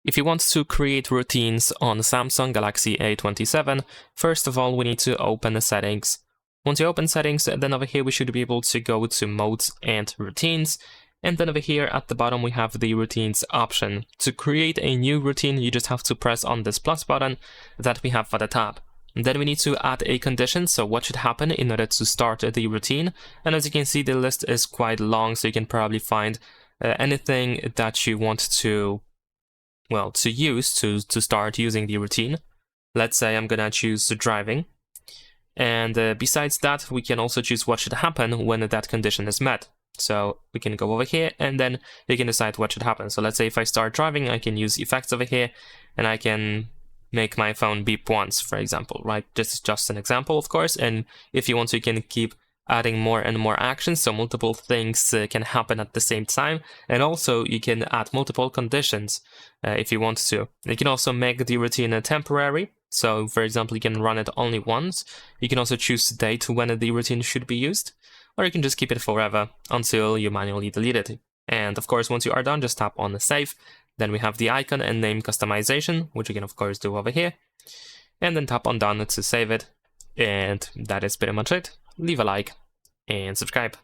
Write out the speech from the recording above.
If you want to create routines on Samsung Galaxy A27, first of all, we need to open the settings. Once you open settings, then over here we should be able to go to modes and routines. And then over here at the bottom, we have the routines option. To create a new routine, you just have to press on this plus button that we have for the tab. And then we need to add a condition, so what should happen in order to start the routine. And as you can see, the list is quite long, so you can probably find anything that you want to use to start using the routine. Let's say I'm gonna choose driving. And besides that, we can also choose what should happen when that condition is met. So we can go over here and then you can decide what should happen. So let's say if I start driving, I can use effects over here and I can make my phone beep once, for example, right? This is just an example, of course. And if you want to, you can keep adding more and more actions, so multiple things can happen at the same time. And also you can add multiple conditions if you want to. You can also make the routine temporary. So for example, you can run it only once. You can also choose the date when the routine should be used, or you can just keep it forever until you manually delete it. And of course, once you are done, just tap on the save. Then we have the icon and name customization, which you can of course do over here. And then tap on done to save it. And that is pretty much it. Leave a like and subscribe.